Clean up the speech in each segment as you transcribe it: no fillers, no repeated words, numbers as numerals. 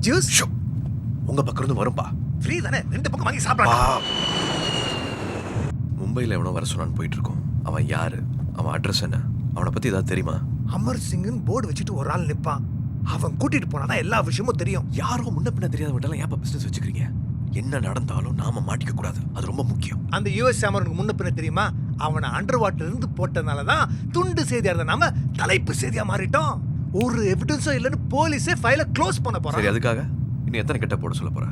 Juice உங்க பக்கம் இருந்து வரும்பா. ஃப்ரீ தானே, 2 பக்கம் வாங்கி சாப்பிடலாம். மும்பையில் எவனோ வர சொன்னான்னு போயிட்டு இருக்கோம். அவன் யாரு, அவன் அட்ரஸ் என்ன, அவனை பத்தி ஏதாவது தெரியுமா? அமர் சிங்னு போர்டு வச்சுட்டு ஒரு ஆள் நிப்பான். அவன் கூட்டிட்டு போனாதான் எல்லா விஷயமும் தெரியும். யாரோ முன்ன பின்ன தெரியாதவங்கள்ட்ட ஏன் பிசினஸ் வச்சுக்கிறீங்க? என்ன நடந்தாலும் நாம மாட்டிக்க கூடாது, அது ரொம்ப முக்கியம். அந்த யுஎஸ் அமரனுக்கு முன்ன பின்ன தெரியுமா? அவனை அண்டர் வாட்டர்ல இருந்து போட்டதுனாலதான் துண்டு செய்தியா இருந்த நாம தலைப்பு செய்தியா மாறிட்டோம். ஒரு எவிடன்ஸும் இல்லைன்னு போலீஸே ஃபைலை க்ளோஸ் பண்ண போறாங்க. சரி, அதுக்காக இன்னும் எத்தனை கெட்ட போட சொல்ல போற?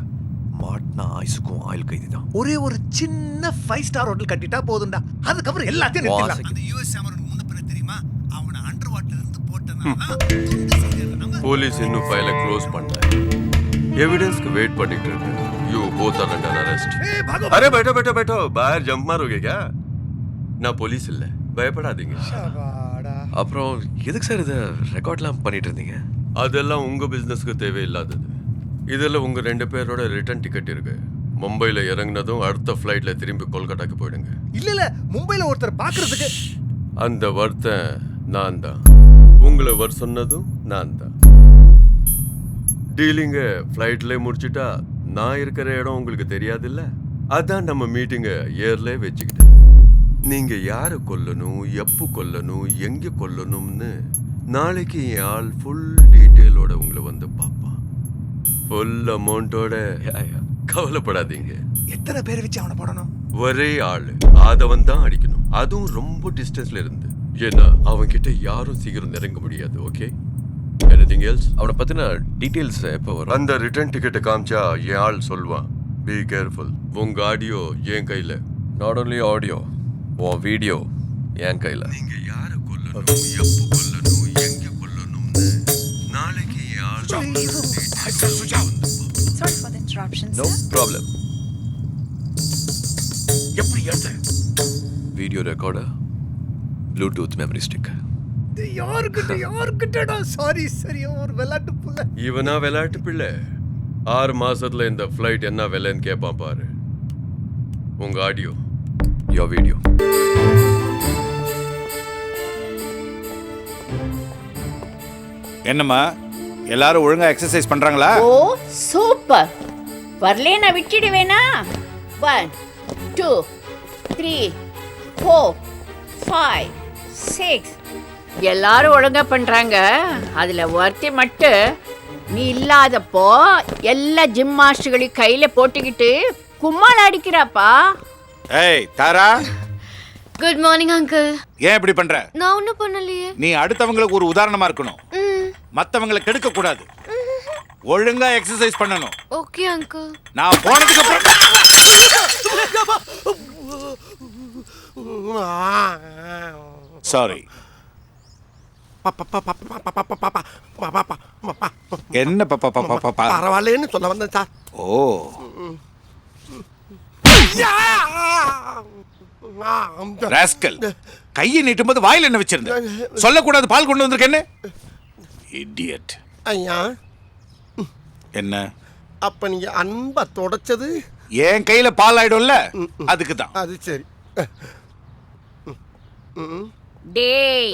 மாட்னா ஆயுசுக்கும் ஆயுள் கைதி தான். ஒரே ஒரு சின்ன 5 ஸ்டார் ஹோட்டல் கட்டிட்டா போதும்டா, அதுக்கப்புறம் எல்லாத்தையும் நிறுத்திடலாம். அந்த யுஎஸ் அமரனுக்கு முன்ன பின்ன தெரியுமா? அவனை அண்டர் வாட்டர்ல இருந்து போட்டதுனாலதான் துண்டு செய்தியா இருந்த நாம. போலீஸ் இன்னும் ஃபைலை க்ளோஸ் பண்ணல. எவிडेंसக்கு வெயிட் பண்ணிட்டு இருக்கு. You both are under arrest. अरे बैठो बैठो बैठो, बाहर जंप मारोगे क्या? நான் போலீஸ் இல்ல, பயப்படாதீங்க. அப்புறம் எதுக்கு சார் இதை ரெக்கார்ட்லாம் பண்ணிட்டு இருந்தீங்க? அதெல்லாம் உங்க பிசினஸ்க்கு தேவையில்லாதது. இதில் உங்க 2 பேரோட ரிட்டர்ன் டிக்கெட் இருக்கு. மும்பையில் இறங்கினதும் அடுத்த ஃப்ளைட்ல திரும்பி கொல்கட்டாக்கு போயிடுங்க. இல்ல மும்பைல ஒருத்தர் பாக்குறதுக்கு. அந்த வர்த்தன் நான் தான். உங்களை வர சொன்னதும் நான் தான். டீலிங்க ஃப்ளைட்ல முடிச்சிட்டா நான் இருக்கிற இடம் உங்களுக்கு தெரியாதுல்ல. அதான் நம்ம மீட்டிங்கை ஏர்ல வச்சுக்கிட்டேன். நீங்க யாரை கொல்லணும், எப்போ கொல்லணும், எங்க கொல்லணும்னு நாளைக்கு என் ஆள் ஃபுல் டீட்டெயிலோட உங்களை வந்து பார்ப்பான். ஃபுல் அமௌண்ட்டோட. கவலைப்படாதீங்க. எத்தனை பேர் வச்சு அவனை போடணும்? ஒரே ஆளு, ஆதவன் தான் அடிக்கணும். அதுவும் ரொம்ப டிஸ்டன்ஸ்ல இருந்து. ஏன்னா அவன் கிட்ட யாரும் சீக்கிரம் நெருங்க முடியாது. Okay, anything else? அவனை பத்தின டீடைல்ஸ் எப்போ வரும்? அந்த ரிட்டர்ன் டிக்கெட்டை காமிச்சா என் ஆள் சொல்வான். Be careful. உங்க ஆடியோ என் கையில. நாட் ஒன்லி ஆடியோ, உன் வீடியோ என் கையில். நீங்க யாரை கொல்லணும், எப்போ கொல்லணும், எங்க கொல்லணும்னு நாளைக்கு என் ஆள் Sorry for the interruption, no sir. Problem. எப்படி எடுத்த? Video recorder, Bluetooth memory stick. யாருக்கிட்டடா? சாரி சரியா ஒரு விளையாட்டு புள்ள. இவனா விளையாட்டு பிள்ளை. 6 மாசத்துல இந்த ஃப்ளைட் என்ன விலைன்னு கேட்பான் பாரு. உங்க ஆடியோ, யோர் வீடியோ. என்னம்மா, எல்லாரும் ஒழுங்கா எக்ஸசைஸ் பண்றாங்களா? ஓ சூப்பர். வரலேனா விட்டுடுவேனா? 1 2 3 4 5 6. எல்லாரும் ஒழுங்கா பண்றாங்க. அதுல ஒருத்தி மட்டும் நீ இல்லாதப்போ எல்லா ஜிம் மாஸ்டர்களையும் கையில போட்டுக்கிட்டு கும்மாள் அடிக்கிறாப்பா. ஏய் தாரா, குட் மார்னிங் அங்கிள். ஏன் இப்படி பண்ற? நான் ஒன்றும் பண்ணலையே. நீ அடுத்தவங்களுக்கு ஒரு உதாரணமா இருக்கணும். மத்தவங்களை கெடுக்க கூடாது. ஒழுங்கா எக்ஸசைஸ் பண்ணணும். Okay uncle. நான் போனதுக்கு அப்புறம் சாரி. என்ன பரவாயில்லன்னு சொல்ல வந்தேன் சார். ஓ, ராஸ்கல், கையை நீட்டும் போது வாயில் என்ன வச்சிருந்த? சொல்லக்கூடாது பால் கொண்டு வந்திருக்கேன்னு. இடியட். ஐயா, என்ன? அப்ப நீங்க அன்பா தொடச்சது என் கையில பால் ஆயிடும்ல, அதுக்கு தான். அது சரி. டேய்,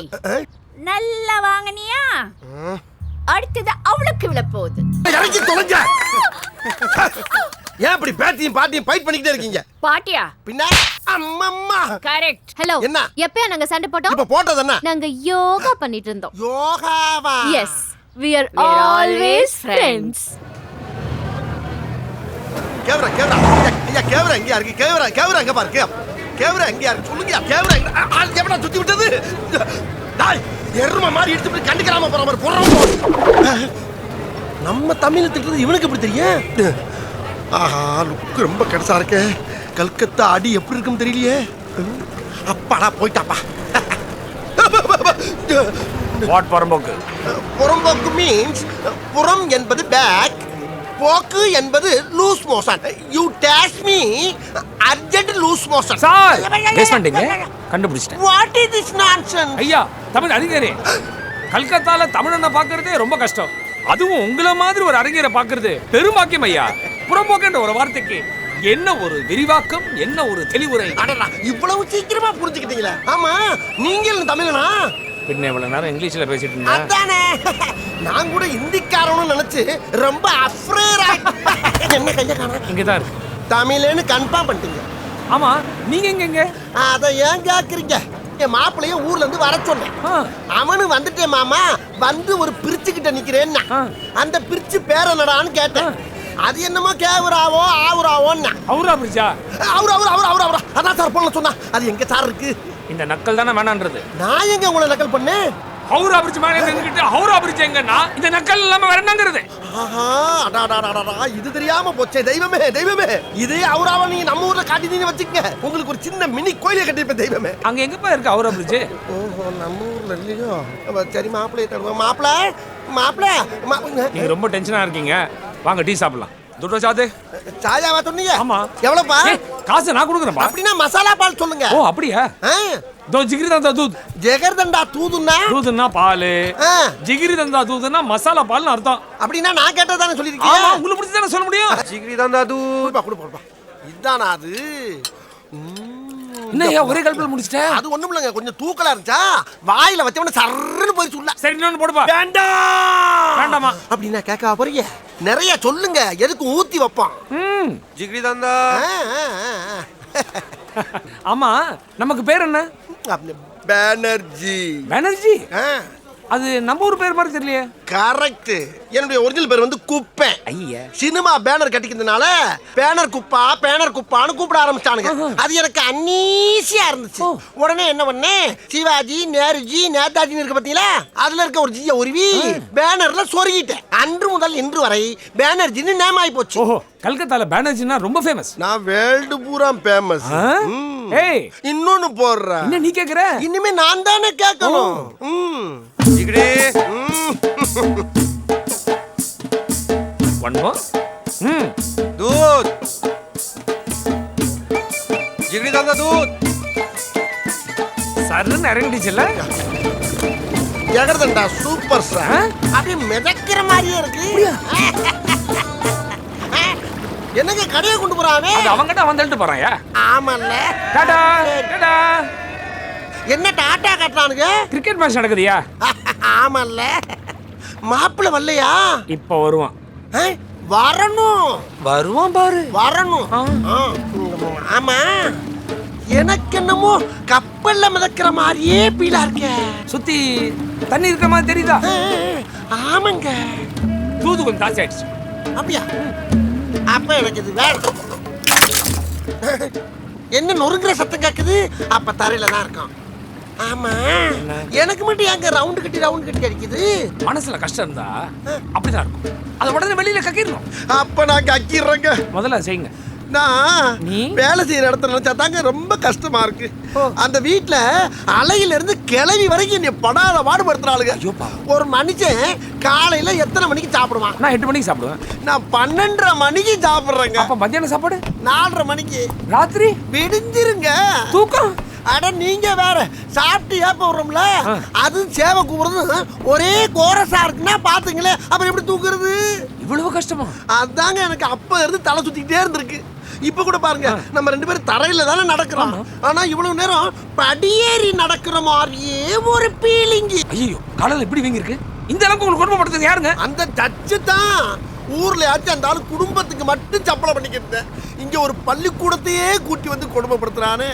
நல்லா வாங்குனியா? அடுத்தது அவளுக்கு விழ போகுது. இறங்கி தொலைஞ்ச. ஏன் இப்படி பேட்டியும் பாட்டியும் ஃபைட் பண்ணிக்கிட்டே இருக்கீங்க? பாட்டியா? பின்ன அம்மம்மா. கரெக்ட். ஹலோ. என்ன? எப்பயா நாங்க சண்டை போட்டோம்? இப்ப போட்டது என்ன? நாங்க யோகா பண்ணிட்டு இருந்தோம். யோகாவா? Yes, we are always friends. கேவரா கேவரா. ஐயா கேவரா எங்க இருக்கு? கேவரா எங்க பாரு. கேவரா எங்க இருக்கு? சொல்லுங்க. கேவரா ஆள் கேவரா சுத்தி விட்டது. டேய், எருமை மாதிரி எடுத்து கண்டுக்கறாம போற மாதிரி போறோம். நம்ம தமிழ்ல திட்டுறது இவனுக்கு எப்படி தெரியும்? ஆஹா, லுக் ரொம்ப கடைசா இருக்கே. கல்கத்தா அடி எப்படி இருக்குன்னு தெரியலையே. அப்பாடா போய்ட்டாப்பா. வாட் புறம்போக்கு? புறம்போக்கு மீன்ஸ் புறம் என்பது பேக், போக்கு என்பது loose motion. You dash me urgent loose motion. Sir guess பண்ணிட்டீங்க, கண்டுபிடிச்சிட்டேன். What is this nonsense? ஐயா, தமிழ் அறிஞரே, கல்கத்தால தமிழனை பார்க்கறதே ரொம்ப கஷ்டம். அதுவும் உங்கள மாதிரி ஒரு அறிஞரை பார்க்கறது பெரும்பாக்கியம் ஐயா. புறம்போக்குன்ற ஒரு வார்த்தைக்கு என்ன ஒரு விரிவாக்கம், என்ன ஒரு தெளிவுரை. அடடா, இவ்வளவு சீக்கிரமா புரிஞ்சுக்கிட்டீங்களா? ஆமா, நீங்க தமிழனா? பின்ன இவ்வளவு நேரம் இங்கிலீஷ்ல பேசிட்டு இருந்தேன். அதானே நான் கூட இந்திக்காரனும் நினைச்சு ரொம்ப அஃப்ரேரா. என்ன கைய காணோம்? இங்கதான் இருக்கு. தமிழ்னு கன்ஃபார்ம் பண்ணிட்டீங்க. ஆமா, நீங்க எங்க? அதை ஏன் கேக்குறீங்க? என் மாப்பிளைய ஊர்ல இருந்து வர சொன்னேன். ஆ. அவனு வந்துட்டேன் மாமா, வந்து ஒரு பிரிச்சுக்கிட்ட நிக்கிறேன்னா அந்த பிரிச்சு பேர் என்னடான்னு கேட்டேன். அது என்னமோ கேவுராவோ ஆவுராவோன்னா. அவரா பிரிச்சா? அவரா அதான் சார் போன சொன்னா. அது எங்க சார் இருக்கு? இந்த நக்கல் தானே வேணான்றது. நான் எங்க உங்களை நக்கல் பண்ணேன்? ஹவுரா பிரிட்ஜ் மேல நின்னுக்கிட்டு ஹவுரா பிரிட்ஜ் எங்கன்னா இந்த நக்கல் இல்லாம வேற என்னங்கிறது? ஆஹா, அடாடாடாடா, இது தெரியாம போச்சே. தெய்வமே தெய்வமே, இதே அவராவ நீங்க நம்ம ஊர்ல காட்டினீங்க வச்சுக்கங்க, உங்களுக்கு ஒரு சின்ன மினி கோயிலை கட்டிருப்பேன். தெய்வமே, அங்க எங்கப்பா இருக்கு ஹவுரா பிரிட்ஜ்? ஓஹோ, நம்ம ஊர்ல இல்லையோ? சரி, மாப்பிள்ளைய தருவோம். மாப்பிள்ள நீங்க ரொம்ப டென்ஷனா இருக்கீங்க, வாங்க டீ சாப்பிடலாம். துட்டோ சாதே சாயாவா சொன்னீங்க? ஆமா. எவ்வளவுப்பா? காசு நான் கொடுக்குறேன்ப்பா. அப்படின்னா மசாலா பால் சொல்லுங்க. ஓ அப்படியா? दो जिगरी दंदा दूध ஜெகர்தண்டா தூதுன்னா दूधना पाल जिगरी दंदा दूधना मसाला पाल அர்த்தம். அப்படினா நான் கேட்டத தான சொல்லிருக்கீங்க. ஆமா, உங்களுக்கு பிடிச்சத தான சொல்ல முடியும். ஜிகிரி தந்தா தூத் போடுப்பா. இதானா அது? என்னையா ஒரே கல்பல முடிச்சிட்ட? அது ஒண்ணும் இல்லங்க, கொஞ்சம் தூக்கலா இருந்துச்சா, வாயில வச்சவன சர்றன்னு போய் சுள்ள. சரி இன்னொன்னு போடுப்பா. வேண்டாம். வேண்டாமா? அப்படினா கேட்க போறீங்க? நிறைய சொல்லுங்க, எதுக்கு ஊத்தி வைப்பான். ஜிகிரி தந்தா. ஆமா, நமக்கு பேர் என்ன? பேனர்ஜி. பேனர்ஜி? அது நம்ம ஊர் பேர் மாதிரி தெரியலையே. கரெக்ட். என்னுடைய ஒரிஜினல் பேர் வந்து குப்பை. ஐயா, சினிமா பேனர் கட்டிக்கிறதுனால பேனர் குப்பான்னு கூப்பிட ஆரம்பிச்சானுங்க. அது எனக்கு அன்னீசியா இருந்துச்சு. உடனே என்ன பண்ணேன், சிவாஜி, நேருஜி, நேதாஜி இருக்கு பாத்தீங்களா, அதுல இருக்க ஒரு ஜிய உருவி பேனர்ல சொருகிட்டேன். அன்று முதல் இன்று வரை பேனர்ஜின்னு நேம் ஆகி போச்சு. ஓஹோ, கல்கத்தால பேனர்ஜினா ரொம்ப ஃபேமஸ். நான் வேர்ல்டு பூரா ஃபேமஸ். ஏய், இன்னொன்னு போடுறேன். என்ன நீ கேக்குற? இனிமே நான் தானே கேட்கணும். ஜிகிரி. One more. दूध. जिगरी दंदा दूध. சர்ன்னு இறங்கிடுச்சுல்ல. Jigarthanda super star. அப்படியே மிதக்கிற மாதிரியே இருக்கு. என்னங்க கடையை கொண்டு போறானே? அது அவங்கிட்ட வந்துட்டு போறாயா? ஆமால்ல. டாடா டாடா. என்ன டாடா கட்டறானுங்க? கிரிக்கெட் மேட்ச் நடக்குதுயா? ஆமால்ல. மாப்பிள வரலையா? இப்ப வருவான். வரணும். வருவான் பாரு. வரணும். ஆமா, எனக்கு என்னமோ கப்பல்ல மிதக்கிற மாதிரியே பீலா இருக்க. சுத்தி தண்ணி இருக்கிற மாதிரி தெரியுதா? ஆமாங்க. தூது கொஞ்சம் தாசி ஆயிடுச்சு. அப்படியா? அப்ப எனக்கு இது வேணும். என்ன நொறுங்குற சத்தம் கேக்குது? அப்ப தரையில தான் இருக்கும். ஆமா, எனக்கு மட்டும் எங்க ரவுண்ட் கட்டி அடிக்குது? மனசுல கஷ்டம் இருந்தா அப்படிதான் இருக்கும். அத உடனே வெளியில கக்கிடணும். அப்ப நான் கக்கிடுறேங்க. முதல்ல செய்யுங்க. நான் நீ வேலை செய்யற இடத்துல நினைச்சா தாங்க ரொம்ப கஷ்டமா இருக்கு. அந்த வீட்டுல அலையில இருந்து கிளவி வரைக்கும் நீ படாத பாடுபடுத்துறாளுங்க. ஒரு மனுஷன் காலையில எத்தனை மணிக்கு சாப்பிடுவான்? நான் 8 மணிக்கு சாப்பிடுவேன். நான் 12:30 மணிக்கு சாப்பிடுறேங்க. அப்ப மத்தியான சாப்பாடு 4:30 மணிக்கு. ராத்திரி விடிஞ்சிருங்க. தூக்கம். அட நீங்க வேற, சாப்பிட்டு ஏப்ப விடுறோம்ல, அது சேவை கூப்பிடுறது ஒரே கோரஸா இருக்குன்னா பாத்துங்களே, அப்புறம் எப்படி தூக்குறது? இவ்வளவு கஷ்டமா? அதாங்க எனக்கு அப்ப இருந்து தலை சுத்திக்கிட்டே இருந்திருக்கு. இப்ப கூட பாருங்க, நம்ம 2 பேரும் தரையில தானே நடக்கிறோம், ஆனா இவ்வளவு நேரம் படியேறி நடக்கிற மாதிரியே ஒரு ஃபீலிங். ஐயோ, காலையில இப்படி வீங்கி இருக்கு. இந்த அளவுக்கு உங்களுக்கு குடும்பப்படுத்துறது யாருங்க? அந்த ஜட்ஜு தான். ஊர்ல ஆச்சு அந்த ஆளு குடும்பத்துக்கு மட்டும் சப்பளம் பண்ணிக்கிட்டு இங்க ஒரு பள்ளிக்கூடத்தையே கூட்டி வந்து கொடுமைப்படுத்துறானே.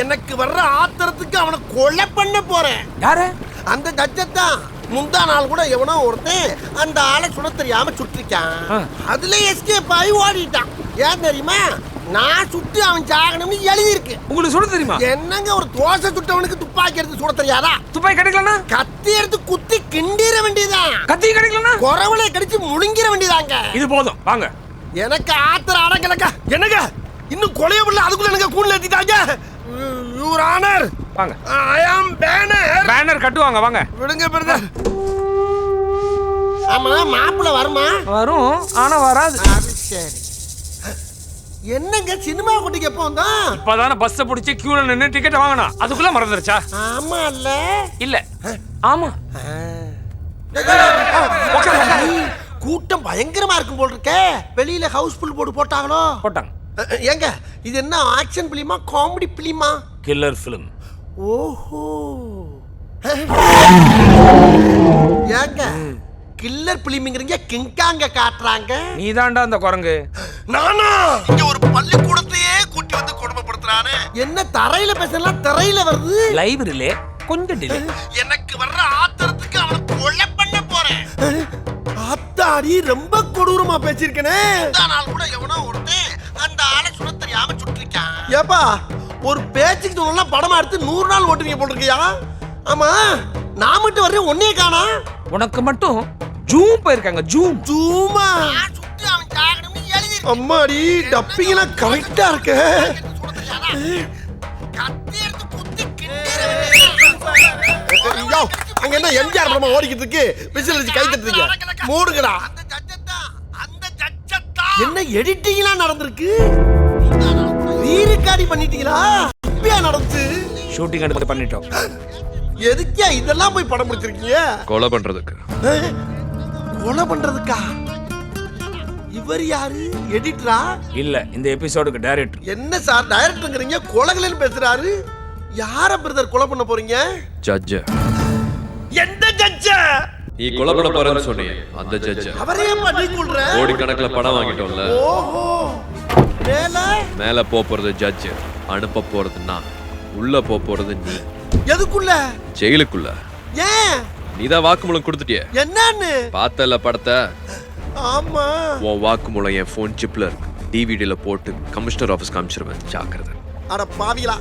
எனக்கு வர்ற ஆத்திரத்துக்கு அவனை கொலை பண்ண போறேன். யாரு? அந்த ஜட்ஜத்தான். முந்தா நாள் கூட எவனோ ஒருத்தன் அந்த ஆளை சுட தெரியாம சுட்டிருக்கான். அதுல எஸ்கேப் ஆகி ஓடிட்டான். ஏன் தெரியுமா? நான் சுட்டு அவன் சாகணும்னு எழுதி இருக்கு. உங்களுக்கு சுட தெரியுமா? என்னங்க, ஒரு தோசை சுட்டவனுக்கு துப்பாக்கி எடுத்து சுட தெரியாதா? துப்பாக்கி கிடைக்கலனா கத்தி எடுத்து குத்தி கிண்டிர வேண்டியதான். கத்தி கிடைக்கலனா குறவளை கடிச்சு முழுங்கிற வேண்டியதாங்க. இது போதும், வாங்க. எனக்கு ஆத்திர அடங்கலங்க. என்னங்க இன்னும் கொலைய பண்ணல, அதுக்குள்ள எனக்கு கூண்ல ஏத்திட்டாங்க. யுவர் ஆனர், வாங்க. ஐ அம் பேனர். பேனர் கட்டுவாங்க, வாங்க. விடுங்க பிரதர். ஆமா, மாப்பிள வருமா? வரும், ஆனா வராது. அது சரி. என்னங்க சினிமா கூட்டிக்கு எப்போ வந்தா? இப்பதானே பஸ் பிடிச்சி கியூல நின்னு டிக்கெட் வாங்கணும். அதுக்குள்ள மறந்துருச்சா? ஆமா இல்ல. இல்ல. ஆமா. கூட்டம் பயங்கரமா இருக்கும் போல் இருக்கே. வெளியில ஹவுஸ்ஃபுல் போர்டு போட்டாங்களோ? போட்டாங்க. ஏங்க, இது என்ன ஆக்ஷன் பிலிமா காமெடி பிலிமா? Killer film. ஓஹோ. ஏங்க கில்லர் பிலிமிங்கிறீங்க கிங்காங்க காட்டுறாங்க. நீ தாண்டா அந்த குரங்கு. நானா இங்க ஒரு பள்ளிக்கூடத்தையே கூட்டி வந்து கொடுமைப்படுத்துறானே. என்ன தரையில பேசலாம் தரையில வருது. லைப்ரரியிலே கொஞ்சம் டிலே. எனக்கு வர்ற ஆத்திரத்துக்கு அவனை கொலை பண்ண போறேன். ஆத்தாடி ரொம்ப கொடூரமா பேசிருக்கனே. இந்த நாள் கூட எவனோ ஒருத்தன் அந்த ஆளை சுட தெரியாம சுட்டிருக்கான். ஏப்பா ஒரு பேச்சுக்கு சொல்லலாம் படமா எடுத்து 100 நாள் ஓட்டுவீங்க போட்டிருக்கியா? ஆமா நான் மட்டும் வர்றேன் ஒன்னே காணா. உனக்கு மட்டும் ஜூம் போயிருக்காங்க. ஜூமா சுத்தி அவன் ஜாகணும்னு எழுதி. அம்மாடி டப்பிங்லாம் கரெக்டா இருக்கு. கத்தி எடுத்து குத்தி கிண்டிரோ. அங்க என்ன எம்ஜிஆர் படமா ஓடிக்கிட்டு இருக்கு. விசில் அடிச்சு கை தட்டுறீங்க. மூடுங்கடா. என்ன எடிட்டிங்லாம் நடந்திருக்கு. ரீரெக்கார்டி பண்ணிட்டீங்களா? இப்பயா நடந்துச்சு. ஷூட்டிங் எடுத்து பண்ணிட்டோம். எதுக்கே இதெல்லாம் போய் படம் முடிச்சிருக்கீங்க? கொலை பண்றதுக்கு. கொலை பண்றதுக்கா? இவர் யாரு? எடிட்டரா? இல்ல, இந்த எபிசோடுக்கு டைரக்டர். என்ன சார் டைரக்டர்ங்கறீங்க, கொலைகளேன்னு பேசுறாரு. யார பிரதர் கொலை பண்ண போறீங்க? ஜட்ஜ். எந்த ஜட்ஜ? நீ கொலை பண்ண போறேன்னு சொன்னீங்க அந்த ஜட்ஜ். அவரே பண்ணி கொள்ற. கோடி கணக்குல பணம் வாங்கிட்டோம்ல. ஓஹோ. மேல போறது ஜட்ஜ், அனுப்ப போறது நான், உள்ள போறது நீ. எதுக்குள்ள? ஜெயிலுக்குள்ள. ஏன்? நீதான் வாக்குமூலம் கொடுத்துட்டியே. என்னன்னு? பார்த்தல படத்தை? ஆமா. உன் வாக்குமூலம் என் போன் சிப்ல இருக்கு. டிவிடில போட்டு கமிஷனர் ஆபீஸ் காமிச்சிருவேன், ஜாக்கிரதை. அட பாவிகளா,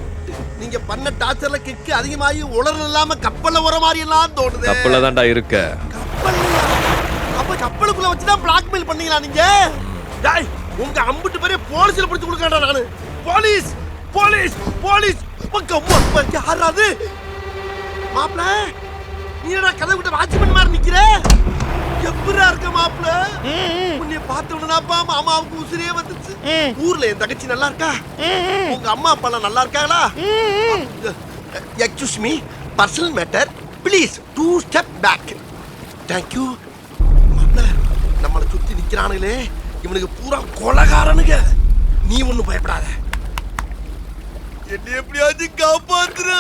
நீங்க பண்ண டார்ச்சர்ல கிக்கு அதிகமாகி உலர் இல்லாம கப்பல்ல வர மாதிரி எல்லாம் தோணுது. கப்பல்ல தான்டா இருக்க. கப்பல்லையா? அப்ப கப்பலுக்குள்ள வச்சுதான் பிளாக்மெயில் பண்ணீங்களா நீங்க? டேய், உங்க அம்புட்டு பேரே போலீஸ்ல பிடிச்சு கொடுக்கறேன்டா நானு. Police police police. பக்கம் யாராது? மாப்ள, நீ என்ன கதை விட்டு வாட்ச்மேன் மாதிரி நிக்கிற? எப்பரா இருக்க மாப்ள? உன்னை பார்த்த உடனேப்பா மாமாவுக்கு உசிரே வந்துச்சு. ஊர்ல என் தங்கச்சி நல்லா இருக்கா? உங்க அம்மா அப்பா எல்லாம் நல்லா இருக்காங்களா? Excuse me, personal matter, please 2 step back. Thank you. மாப்ள, நம்மள சுத்தி நிக்கிறானுங்களே, இவனுக்கு பூரா கொலைகாரனுங்க. நீ ஒண்ணும் பயப்படாத. என்ன எப்படியாச்சும் காப்பாத்துற.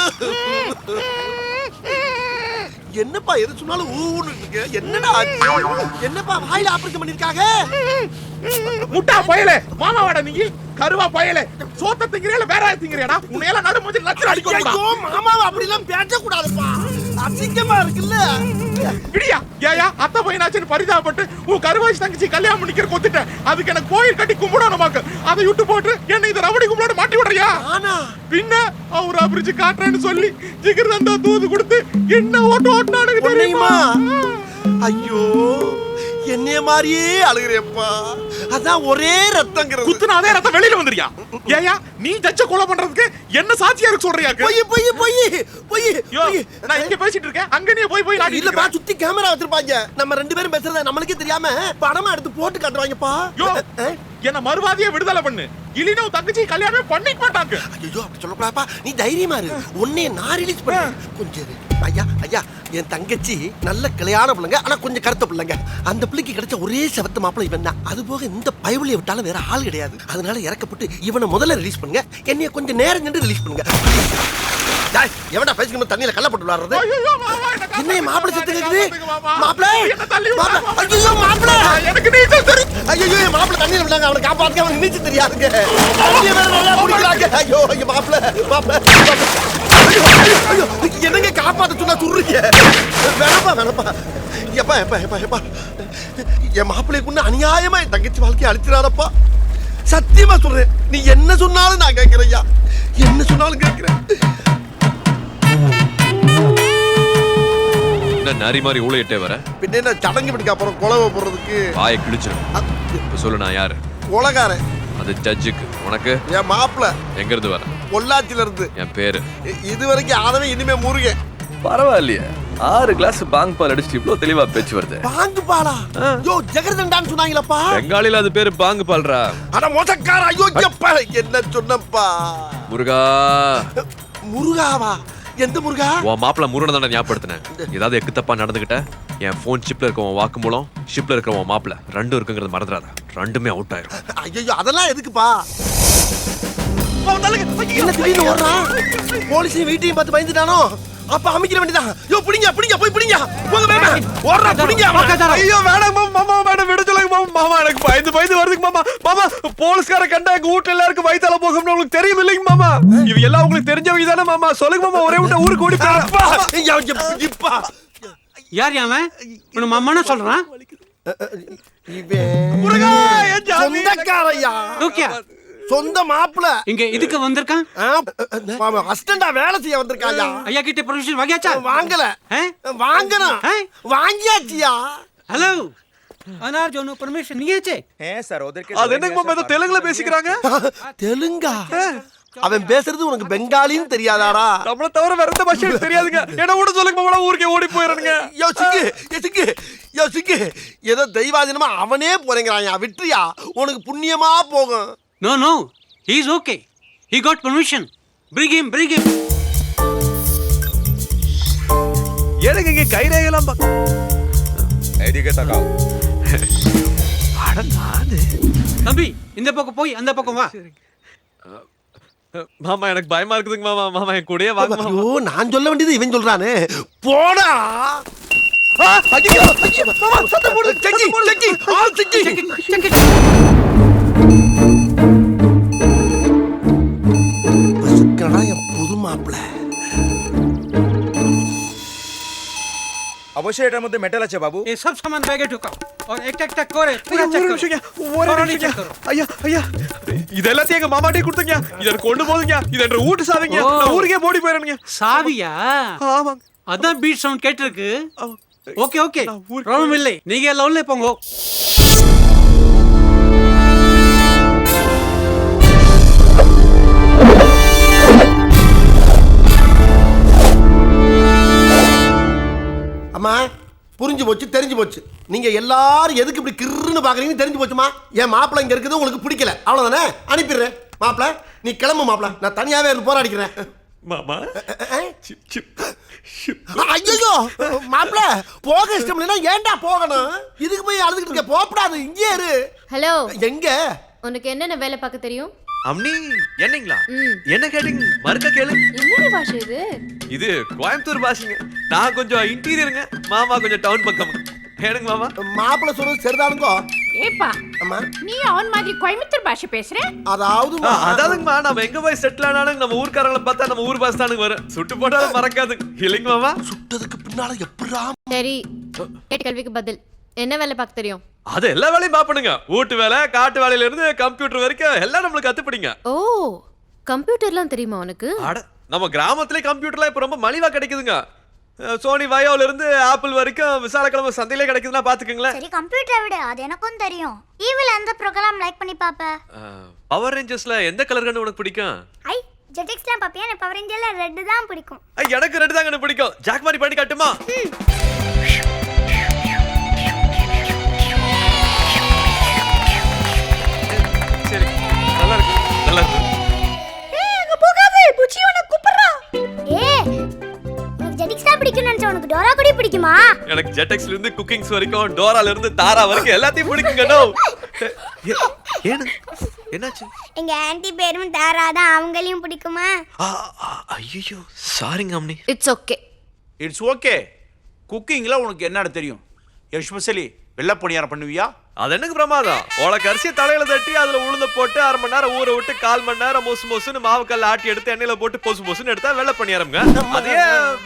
என்னப்பா எது சொன்னாலும் ஊன்னு இருக்கு. என்னடா ஆச்சு? என்னப்பா வாயில ஆபரேஷன் பண்ணிருக்காங்க? முட்டா பயலே, மாமாவாடா நீ? கருவா பயலே, சோத்த திங்கறேல வேற திங்கறேடா? உன்னையெல்லாம் நடு மூஞ்சி லட்சம் அடிக்கணும்டா. ஐயோ மாமாவா அப்படி எல்லாம் பேச கூடாதுப்பா. அசிங்கமா இருக்குல்ல. விடியா ஏயா அத்தை பையனாச்சுன்னு பரிதாபப்பட்டு உன் கருவாச்சி தங்கச்சி கல்யாணம் பண்ணிக்கிற கொத்துட்டேன். அதுக்கு எனக்கு கோயில் கட்டி கும்பிடணுமாக்கு. அதை விட்டு போட்டு என்ன இந்த ரவடி கும்பிட மாட்டி விடுறியா? ஆனா பின்ன அவர் அபிரிச்சு காட்டுறேன்னு சொல்லி ஜிகர் தந்தா தூது கொடுத்து என்ன ஓட்டு ஓட்டுனானுங்க தெரியுமா? ஐயோ, என்னைய மாதிரியே அழுகிறேப்பா. அதான் ஒரே ரத்தங்கிறது. குத்துனா அதே ரத்தம் வெளியில வந்துறியா? ஏயா நீ ஜட்ஜ கொலை பண்றதுக்கு என்ன சாட்சியா இருக்கு சொல்றியா? போய் போய் போய் போய். நான் இங்க பேசிட்டு இருக்கேன், அங்க நீ போய் போய் நாடி. இல்லப்பா, சுத்தி கேமரா வச்சிருப்பாங்க. நம்ம ரெண்டு பேரும் பேசுறத நம்மளுக்கே தெரியாம படமா எடுத்து போட்டு காட்டுவாங்கப்பா. யோ, என்ன மறுவாதியை விடுதலை பண்ணு, இல்லைன்னா உன் தங்கச்சி கல்யாணமே பண்ணிக்க மாட்டாங்க. ஐயோ அப்படி சொல்லக்கூடாதுப்பா, நீ தைரியமா இரு. உன்னைய நான் ரிலீஸ் பண்ணேன். கொஞ்சம் இரு. ஐயா ஐயா, என் தங்கச்சி நல்ல கிளையான பிள்ளைங்க, ஆனா கொஞ்சம் கருத்த பிள்ளைங்க. அந்த பிள்ளைக்கு கிடைச்ச ஒரே செவத்த மாப்பிள்ளை இவன் தான். அது போக இந்த பயவுளியை விட்டாலும் வேற ஆள் கிடையாது. அதனால இறக்கப்பட்டு இவனை முதல்ல ரிலீஸ் பண்ணுங்க, என்னைய கொஞ்சம் நேரம் நின்று ரிலீஸ் பண்ணுங்க. எவடா பேசிக்கணும் தண்ணியில கல்ல போட்டு விளாடுறது? என்ன மாப்பிள்ளை செத்து கேக்குது? மாப்பிள்ளை ஐயோ மாப்பிள்ளை எனக்கு நீச்சல் தெரியும். ஐயோ மாப்பிள்ளை தண்ணியில விடாங்க, அவனை காப்பாத்துக்க. அவனுக்கு நீச்சல் தெரியாதுங்க. நல்லா குடிக்கிறாங்க. ஐயோ ஐயோ மாப்பிள்ளை மாப்பிள்ளை. ஐயோ என்னங்க காப்பாத்த சொன்னா சொல்றீங்க? வேணப்பா வேணப்பா. எப்பா எப்பா எப்பா எப்பா, என் மாப்பிள்ளைக்குன்னு அநியாயமா என் தங்கச்சி வாழ்க்கையை அழிச்சிடாதப்பா. சத்தியமா சொல்றேன், நீ என்ன சொன்னாலும் நான் கேட்கிறேன். என்ன சொன்னாலும் கேட்கிறேன். என்ன நரி மாதிரி ஊழையிட்டே வர? பின்ன என்ன சடங்கு பிடிக்க அப்புறம் குழவை போடுறதுக்கு? வாயை கிழிச்சிடும். இப்ப சொல்லு, நான் யாரு? கொலைகாரன். அது ஜட்ஜுக்கு. உனக்கு? என் மாப்பிள்ளை. எங்க இருந்து வர? பொள்ளாச்சில இருந்து. என் பேரு இது வரைக்கும் ஆதவே, இனிமே முருகன். பரவாயில்லையே, 6 கிளாஸ் பாங் பால் அடிச்சு இவ்வளவு தெளிவா பேச்சு வருது. பாங்கு பாலா? யோ ஜெகர்தண்டான்னு சொன்னாங்களப்பா. பெங்காலில அது பேரு பாங்கு பால்ரா. அட மோசக்கார. ஐயோ எப்பா என்ன சொன்னப்பா? முருகா. முருகாவா? எந்த முருகா? உன் மாப்பிள்ள முருகனை தானே ஞாபகப்படுத்தினேன். ஏதாவது எக்கு தப்பா நடந்துகிட்ட என் போன் சிப்ல இருக்க உன் வாக்கு மூலம், ஷிப்ல இருக்க உன் மாப்பிள்ள ரெண்டும் இருக்குங்கிறது மறந்துடாத. ரெண்டுமே அவுட் ஆயிரும். ஐயோ அதெல்லாம் எதுக்குப்பா? என்ன திடீர்னு ஓடுறான்? போலீஸையும் வீட்டையும் பார்த்து பயந்துட்டானோ? அப்ப அமைக்கிற வேண்டியதான். யோ பிடிங்க பிடிங்க போய் பிடிங்க. போங்க வேணா. ஓடுறா பிடிங்க. ஐயோ வேணாம் மாமா மேடம் விட சொல்லுங்க மாமா. மாமா எனக்கு பயந்து வருதுங்க மாமா. மாமா போலீஸ்கார கண்டா எங்க வீட்ல எல்லாருக்கும் வயித்தால போகும்னு உங்களுக்கு தெரியும் இல்லைங்க மாமா? இவ எல்லாம் உங்களுக்கு தெரிஞ்சவங்க தானே மாமா. சொல்லுங்க மாமா ஒரே விட்ட ஊருக்கு ஓடி போறேன். இப்பா யார் அவன்? உன்னை மாமான்னு சொல்றான். முருகா என் சொந்தக்காரையா. ஓகே சொந்த மாப்பிள்ள இங்க இதுக்கு வந்திருக்கான். அசிஸ்டண்டா வேலை செய்ய வந்திருக்காயா. ஐயா கிட்ட பெர்மிஷன் வாங்கியாச்சா? வாங்கல. வாங்கணும். வாங்கியாச்சியா. हेलो अनार जो नो परमिशन नहीं है चे அது என்னங்க மாமா ஏதோ தெலுங்குல பேசிக்கறாங்க? தெலுங்கா? அவன் பேசுறது உனக்கு பெங்காலின்னு தெரியாதாடா? நம்மள தவிர வேற எந்த பாஷை தெரியாதுங்க. என்ன கூட சொல்லுங்க மாமா ஊருக்கே ஓடி போயிரணுங்க. யோ சிக்கு ஏதோ தெய்வாதீனமா அவனே போறேங்கறாயா. விட்றியா உனக்கு புண்ணியமா போகும். No no he is okay he got permission bring him எனக்கு இங்க கைரேகலாம் எதிகே தகாவ் அட நானே தம்பி இந்த பக்கம் போய் அந்த பக்கம் வா. மாமா எனக்கு பயமா இருக்குதுங்க மாமா. மாமா என் கூடயே வாங்க மாமா. ஐயோ நான் சொல்ல வேண்டியது இவன் சொல்றானே. போடா. ஐயோ மாமா சத்தம் போடு. செக்கி. பசுக்கடா என் புது மாப்பிள்ள. অবশ্যই এটার মধ্যে মেটাল আছে বাবু। ये सब सामान बैगे ढुकाओ और एक टक करे पूरा चेक करो. ஐயா ஐயா இதெல்லாத்தையும் எங்க மாமாட்டே கொடுத்தீங்க. இத கொண்டு போடுங்க. இது என்ற வீட்டு சாவிங்க. நான் ஊருக்கே ஓடி போயிரணுங்க. சாவியா? ஆமாங்க. அதான் பீட் சவுண்ட் கேட்டிருக்கு. ஓகே ப்ராப்ளம் இல்லை. நீங்க லவ்ல போங்க. அம்மா புரிஞ்சு போச்சு தெரிஞ்சு போச்சு. நீங்க எல்லாரும் எதுக்கு இப்படி கிறுன்னு பாக்குறீங்கன்னு தெரிஞ்சு போச்சுமா. என் மாப்பிள்ளை இங்க இருக்குது உங்களுக்கு பிடிக்கல அவ்வளவுதானே. அனுப்பிடுறேன். மாப்பிள்ளை நீ கிளம்பு மாப்பிள்ளை. நான் தனியாவே இருந்து போராடிக்கிறேன். மாமா ஐயோ மாப்பிள்ள போக இஷ்டம் இல்லைன்னா ஏன்டா போகணும்? இதுக்கு போய் அழுதுகிட்டு இருக்க. போகக்கூடாது. இங்கே இரு. ஹலோ எங்க உனக்கு என்னென்ன வேலை பார்க்க தெரியும்? அம்னி என்னங்களா? என்ன கேட்டிங்க? மறுக்க கேளு. என்னடி பாஷை இது? இது கோயம்புத்தூர் பாஷைங்க. நான் கொஞ்சம் இன்டீரியருங்க. மாமா கொஞ்சம் டவுன் பக்கம். ஏனுங்க மாமா? மாப்பிள்ள சொல்றது சரிதானுங்கோ. ஏப்பா அம்மா நீ அவன் மாதிரி கோயம்புத்தூர் பாஷை பேசுற? அதாவதுங்கம்மா நம்ம எங்க போய் செட்டில் ஆனாலும் நம்ம ஊர்க்காரங்களை பார்த்தா நம்ம ஊர் பாஷை தானுங்க வரும். சுட்டு போட்டாலும் மறக்காது இல்லைங்க மாமா? சுட்டதுக்கு பின்னால எப்படா? சரி கேட்ட கேள்விக்கு பதில். என்ன வேலை பார்க்க தெரியும்? அது எல்லா வேலையும் பாப்பணுங்க. வீட்டு வேலை காட்டு வேலையில இருந்து கம்ப்யூட்டர் வரைக்கும் எல்லாம் நம்மளுக்கு கத்துப்பிடிங்க. ஓ கம்ப்யூட்டர்லாம் தெரியுமா உனக்கு? அட நம்ம கிராமத்திலே கம்ப்யூட்டர்லாம் இப்ப ரொம்ப மலிவா கிடைக்குதுங்க. சோனி வயோல இருந்து ஆப்பிள் வரைக்கும் விசாலக்கிழமை சந்தையிலே கிடைக்குதுன்னா பாத்துக்கங்களேன். சரி கம்ப்யூட்டரை விட அது எனக்கும் தெரியும். ஈவில் எந்த ப்ரோக்ராம் லைக் பண்ணி பாப்ப? பவர் ரேஞ்சர்ஸ்ல எந்த கலர் கண்ணு உனக்கு பிடிக்கும்? ஐ ஜெட்டிக்ஸ்லாம் பாப்பியா? எனக்கு பவர் ரேஞ்சர்ல ரெட் தான் பிடிக்கும். எனக்கு ரெட் தான் பிடிக்கும். ஜாக் மாதிரி பண்ணி காட்டுமா? சரி நல்லா இருக்கு நல்லா இருக்கு. அங்க போகாதே புச்சி உன்னை கூப்பிடுறா. உனக்கு ஜெட்டிக்ஸ்லாம் பிடிக்கும்னு நினைச்ச உனக்கு டோரா கூட பிடிக்குமா? எனக்கு ஜெட்டெக்ஸ்ல இருந்து குக்கிங்ஸ் வரைக்கும் டோரால இருந்து தாரா வரைக்கும் எல்லாத்தையும் பிடிக்குங்க. நோ ஏன் என்னாச்சு? எங்க ஆன்ட்டி பேரும் தாரா தான். அவங்களையும் பிடிக்குமா? ஐயோ சாரிங்க அம்னி. It's okay. It's okay. குக்கிங்ல உனக்கு என்னடா தெரியும்? எஸ்பெஷலி வெள்ளை பணியாரம் பண்ணுவியா? அது என்னங்க பிரமாதம். உனக்கு அரிசியை தலையில தட்டி அதுல உளுந்த போட்டு 1/2 மணி நேரம் ஊற விட்டு 1/4 மணி நேரம் மொசுன்னு மாவுக்கல்ல ஆட்டி எடுத்து எண்ணெயில போட்டு பொசுன்னு எடுத்தா வெள்ளை பணியாரம்ங்க. அதே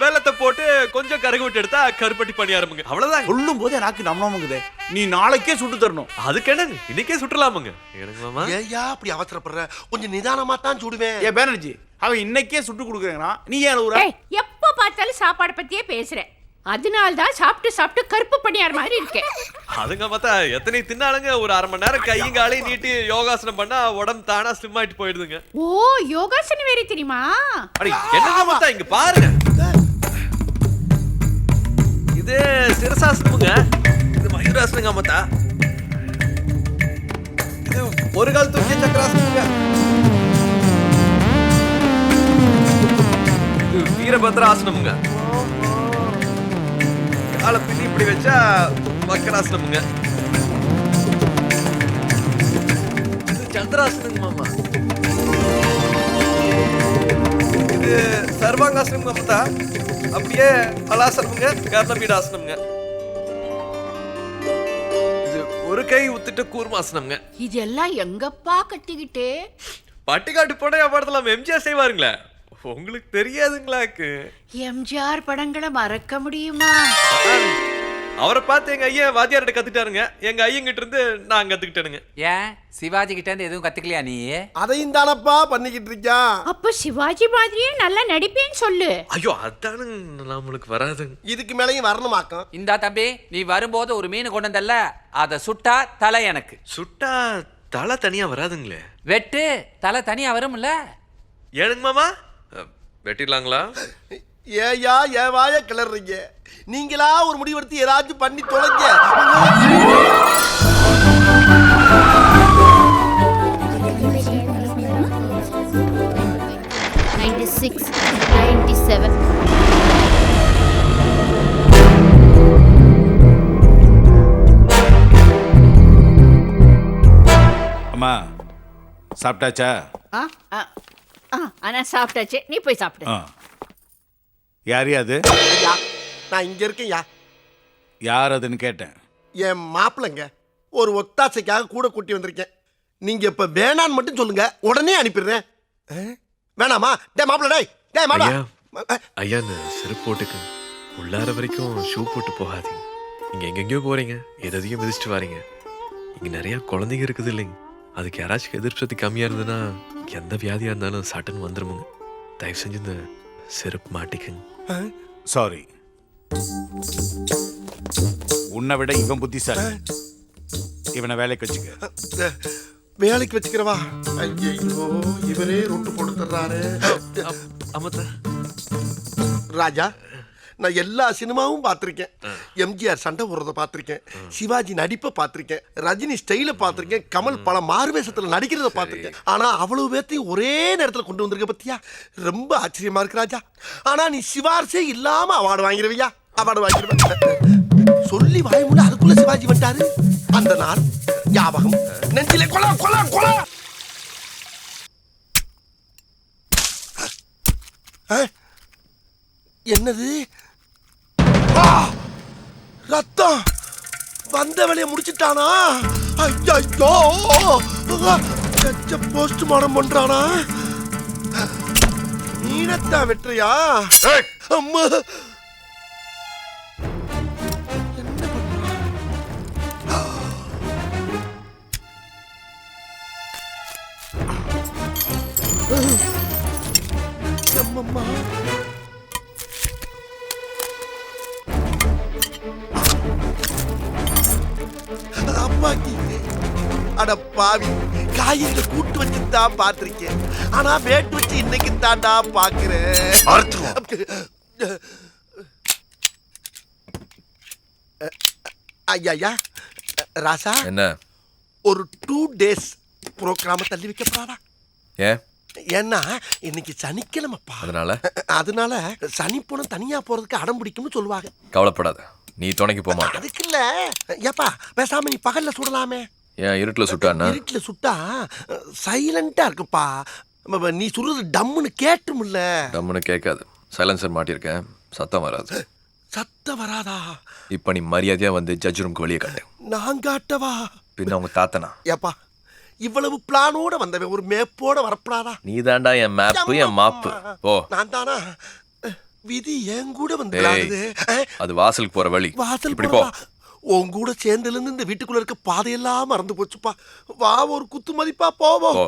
வெள்ளத்தை போட்டு கொஞ்சம் கருகு விட்டு எடுத்தா கருப்பட்டி பணியாரம்ங்க. அவ்வளவுதான். சொல்லும் போதே எனக்கு நம்மளுக்குதே. நீ நாளைக்கே சுட்டு தரணும். அதுக்கு என்னங்க இன்னைக்கே சுட்டுலாமுங்க. எனக்கு மாமா ஏயா அப்படி அவசரப்படுற? கொஞ்சம் நிதானமா தான் சுடுவேன். ஏ பேனர்ஜி அவன் இன்னைக்கே சுட்டு கொடுக்குறேன்னா நீ ஏன் ஊரா? எப்ப பார்த்தாலும் சாப்பாடு பத்தியே பேசுற. அதனால தான் சாப்பிட்டு கருப்பு பணியார் மாதிரி இருக்கேன். அதுங்க பார்த்தா எத்தனை தின்னாலுங்க ஒரு 1/2 மணி நேரம் கையும் காலையும் நீட்டி யோகாசனம் பண்ணா உடம்பு தானா ஸ்லிம் ஆயிட்டு போயிடுதுங்க. ஓ யோகாசனம் வேற தெரியுமா? அடி என்னங்க பார்த்தா இங்க பாருங்க. இது சிரசாசனமுங்க. இது மயூராசனங்க பார்த்தா. இது ஒரு கால் தூக்கி சக்கராசனங்க. இது வீரபத்ராசனமுங்க. காலை பின்னி இப்படி வச்சா வக்கராசனமுங்க. இது சந்திராசனங்க மாமா. இது சர்வாங்காசனம் அம்மத்தா. அப்படியே ஹலாசனமுங்க, கர்ணபீடாசனமுங்க. இது ஒரு கை உத்துட்டு கூர்மாசனம்ங்க. இதெல்லாம் எங்கப்பா கட்டிக்கிட்டு? பட்டிக்காட்டு போட படத்துல எம்ஜிஆர் செய்வாருங்களே, உங்களுக்கு தெரியாதுங்களாக்கு? எம்ஜிஆர் படங்களை மறக்க முடியுமா? அவரை பார்த்து எங்க ஐயா வாத்தியார்கிட்ட கத்துட்டாருங்க. எங்க ஐயங்கிட்ட இருந்து நான் கத்துக்கிட்டேனுங்க. ஏன் சிவாஜி கிட்ட இருந்து எதுவும் கத்துக்கலையா நீ? அதையும் தானப்பா பண்ணிக்கிட்டு இருக்கியா? அப்ப சிவாஜி மாதிரியே நல்லா நடிப்பேன்னு சொல்லு. ஐயோ அதானு நம்மளுக்கு வராதுங்க. இதுக்கு மேலேயும் வரணுமாக்கம். இந்தா தம்பி, நீ வரும்போது ஒரு மீன் கொண்டு வந்தல்ல, அதை சுட்டா தலை எனக்கு. சுட்டா தலை தனியா வராதுங்களே. வெட்டு தலை தனியா வரும்ல. ஏனுங்க மாமா, வெட்டிடலாங்களா? ஏயா ஏன் வாய கிளறீங்க? நீங்களா ஒரு முடிவெடுத்து ஏதாச்சும் பண்ணி தொலைங்க. 96, 97. அம்மா சாப்பிட்டாச்சா? ஆனா சாப்பிட்டாச்சு, நீ போய் சாப்பிடு. யார் அது? ஐயா, நான் இங்க இருக்கேன்யா. யார் அதுன்னு கேட்டேன். என் மாப்பிள்ளைங்க, ஒரு ஒத்தாசைக்காக கூட கூட்டி வந்திருக்கேன். நீங்க இப்ப வேணான்னு மட்டும் சொல்லுங்க, உடனே அனுப்பிடுறேன். வேணாமா? டே மாப்பிள்ள, டேய் மாடா. ஐயா இந்த செருப்பு போட்டுக்கு உள்ளார வரைக்கும் ஷூ போட்டு போகாதீங்க. நீங்க எங்கெங்கயோ போறீங்க, எதையும் மிதிச்சுட்டு வாரீங்க. இங்க நிறைய குழந்தைங்க இருக்குது இல்லைங்க, அதுக்கு யாராச்சும் எதிர்ப்பு சக்தி கம்மியா இருந்ததுன்னா எந்த வியாதியா இருந்தாலும் சட்டுன்னு வந்துருமுங்க. தயவு செஞ்சு இந்த செருப்பு மாட்டிக்குங்க. சாரி. உன்னை விட இவன் புத்திசாலி. இவனை வேலைக்கு வச்சுக்க. வேலைக்கு வச்சுக்கிறவா? ஐயோ, இவரே ரொட்டு போட்டு தர்றாரு. ராஜா, நான் எல்லா சினிமாவும் பார்த்திருக்கேன். எம்ஜிஆர் சண்டை போடுறத பார்த்திருக்கேன், சிவாஜி நடிப்பை பார்த்திருக்கேன், ரஜினி ஸ்டைல பார்த்திருக்கேன், கமல் பல மாறுவேஷத்துல நடிக்கிறத பார்த்திருக்கேன். ஆனா அவ்வளவு பேர்த்தையும் ஒரே நேரத்துல கொண்டு வந்திருக்க பத்தியா? ரொம்ப ஆச்சரியமா இருக்கு ராஜா. ஆனா நீ சிவார்சே இல்லாம அவார்டு வாங்கிடுவியா? அவார்டு வாங்கிடுவேன் சொல்லி வாய முடி. அதுக்குள்ள சிவாஜி வந்துட்டாரு. அந்த நாள் ஞாபகம் நெஞ்சிலே கொலை கொலை கொலை. என்னது? ரத்தம் வந்த வேலையை முடிச்சிட்டானா? ஐயோ, போஸ்ட்மார்டம் பண்றானா? நீனத்தான் வெற்றியா? அம்மா, என்ன அம்மம்மா, அப்பாக்கி. அட பாவி, காய்கறிகளை கூட்டு வச்சு தான் பார்த்திருக்கேன், ஆனா வேட்டு வச்சு இன்னைக்கு தாண்டா பாக்குறேன். ஐயா ராசா, என்ன ஒரு 2 days ப்ரோக்ராம தள்ளி வைக்கப்படாதா? ஏன்? ஏன்னா இன்னைக்கு சனிக்கிழமைப்பா. அதனால சனி போன தனியா போறதுக்கு அடம் பிடிக்கும்னு சொல்லுவாங்க. கவலைப்படாத, நீ துணைக்கு போமா. அதுக்கு இல்ல ஏப்பா, பேசாம நீ பகல்ல சுடலாமே. ஏன் இருட்டுல சுட்டானா? இருட்டுல சுட்டா சைலண்டா இருக்குப்பா. நீ சொல்றது டம்முன்னு கேட்டுமில்ல. டம்முன்னு கேட்காது, சைலன்சர் மாட்டிருக்கேன், சத்தம் வராது. சத்தம் வராதா? இப்ப நீ மரியாதையா வந்து ஜட்ஜ் ரூம்க்கு வெளியே காட்டு. நான் காட்டவா? பின்ன உங்க தாத்தனா? ஏப்பா, இவ்வளவு பிளானோட வந்தவன் ஒரு மேப்போட வரப்படாதா? நீ தாண்டா என் மேப்பு, என் மாப்பு. ஓ, நான் தானா? விதி என் கூட வந்து அது வாசலுக்கு போற வழி. வாசல் இப்படி போ. உன் கூட சேர்ந்துல இருந்து இந்த வீட்டுக்குள்ள இருக்க பாதையெல்லாம் மறந்து போச்சுப்பா. வா, ஒரு குத்து மதிப்பா போவோம்.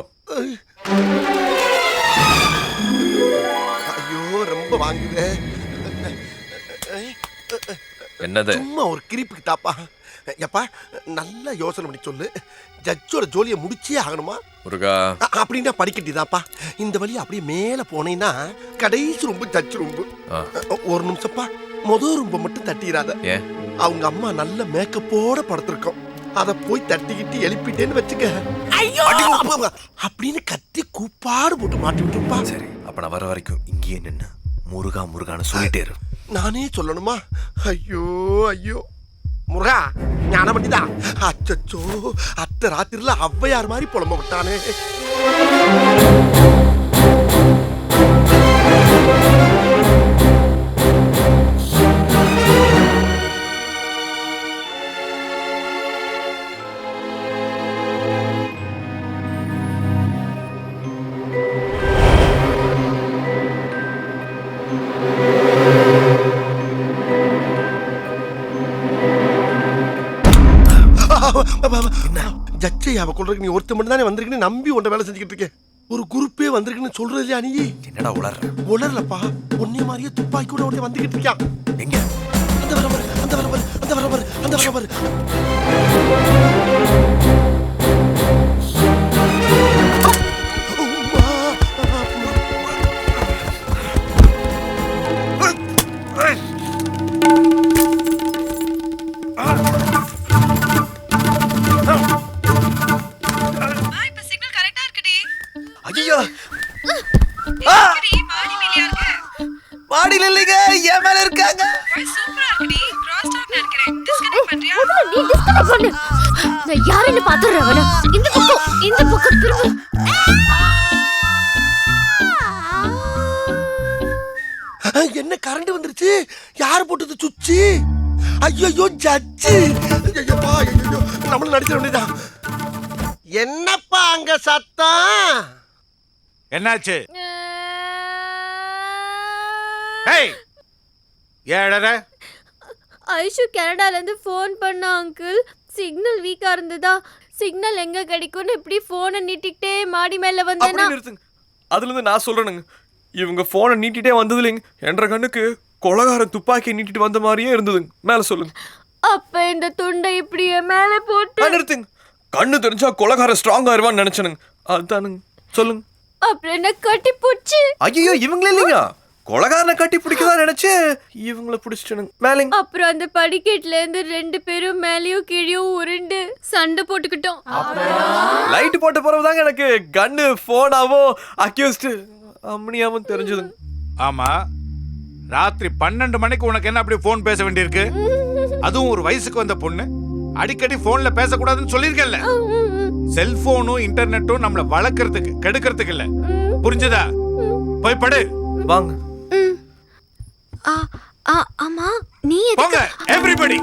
ஐயோ, ரொம்ப வாங்குதே. என்னது? சும்மா ஒரு கிரிப்புக்கு தாப்பா. எப்பா, நல்ல யோசனை பண்ணி சொல்லு. ஜட்ஜோட ஜோலியை முடிச்சே ஆகணுமா? அப்படின்னா படிக்கட்டிதாப்பா. இந்த வழி அப்படியே மேல போனீங்கன்னா கடைசி ரொம்ப ஜட்ஜ் ரொம்ப. ஒரு நிமிஷப்பா, முதல் ரொம்ப மட்டும் தட்டிடாத. அவங்க அம்மா நல்ல மேக்கப்போட படுத்திருக்கோம், அத போய் தட்டிக்கிட்டு எழுப்பிட்டேன்னு வச்சுக்க. அப்படின்னு கத்தி கூப்பாடு போட்டு மாட்டி விட்டுருப்பா. சரி, அப்ப நான் வர வரைக்கும் இங்கேயே நின்னு முருகா முருகான்னு சொல்லிட்டே இரு. நானே சொல்லணுமா? ஐயோ ஐயோ, முருகா ஞானம் பண்ணிதான். அச்சோ, அத்த ராத்திரில ஔவையார் மாதிரி புலம்ப விட்டானே. ஜட்ஜை அவ கொள்றதுக்கு நீ ஒருத்த மட்டும் தானே வந்திருக்குன்னு நம்பி உன்ட வேலை செஞ்சுக்கிட்டு இருக்கேன். ஒரு குரூப்பே வந்திருக்குன்னு சொல்றது இல்லையா நீ? என்னடா உளற? உணரலப்பா, உன்னை மாதிரியே துப்பாக்கி கூட ஒருத்தன் வந்துகிட்டு இருக்கான். எங்க? அந்த வர பாரு, அந்த வர பாரு, அந்த வர பாரு, அந்த வர பாரு. ஐயோ! மாடியில இல்லைங்க, என் மேல இருக்காங்க. நீ டிஸ்கனெக்ட் பண்ணு. நான் யாருன்னு பாத்துறேன் அவன. இந்த பக்கம் திரும்ப. என்ன கரண்ட் வந்துருச்சு? யார் போட்டது சுச்சி? ஐயோ ஜட்ஜி! ஐயப்பா, ஐயோ நம்மள நடிச்சிட வேண்டியதான். என்னப்பா அங்க சத்தம்? என்னாச்சு? ஏய், ஏடற? ஐஷு கனடால இருந்து ஃபோன் பண்ணா அங்கிள். சிக்னல் வீக்கா இருந்ததா? சிக்னல் எங்க கிடைக்கும்னு இப்படி போனை நீட்டிக்கிட்டே மாடி மேல வந்தேனா? அதுல இருந்து நான் சொல்றேனுங்க, இவங்க போனை நீட்டிட்டே வந்தது இல்லைங்க, என்ற கண்ணுக்கு கொலகாரன் துப்பாக்கி நீட்டிட்டு வந்த மாதிரியே இருந்ததுங்க. மேல சொல்லுங்க. அப்ப இந்த துண்டை இப்படியே மேல போட்டு நிறுத்துங்க. கண்ணு தெரிஞ்சா கொலகாரன் ஸ்ட்ராங் ஆயிருவான்னு நினைச்சனுங்க. அதுதானுங்க. சொல்லுங்க. அப்புறம் என்ன கட்டி போச்சு? ஐயோ, இவங்களே இல்லைங்க, கொலகாரனை கட்டி பிடிக்கதான் நினைச்சு இவங்கள பிடிச்சிட்டனுங்க. மேலேங்க. அப்புறம் அந்த படிக்கட்டுல இருந்து 2 பேரும் மேலயும் கீழயும் உருண்டு சண்டை போட்டுக்கிட்டோம். லைட் போட்ட பிறகுதாங்க எனக்கு கன்னு போனாவோ அக்யூஸ்ட் அம்னியாவும் தெரிஞ்சதுங்க. ஆமா, ராத்திரி 12 மணிக்கு உனக்கு என்ன அப்படி போன் பேச வேண்டியிருக்கு? அதுவும் ஒரு வயசுக்கு வந்த பொண்ணு. அடிக்கடி போன்ல பேசக்கூடாதுன்னு சொல்லிருக்கல. செல்போனும் இன்டர்நெட்டும் நம்மள வளர்க்கறதுக்கு, கெடுக்கிறதுக்கு இல்ல. புரிஞ்சதா? போய் படு. வாங்க. ஆமா, நீ போங்க எவரிபடி.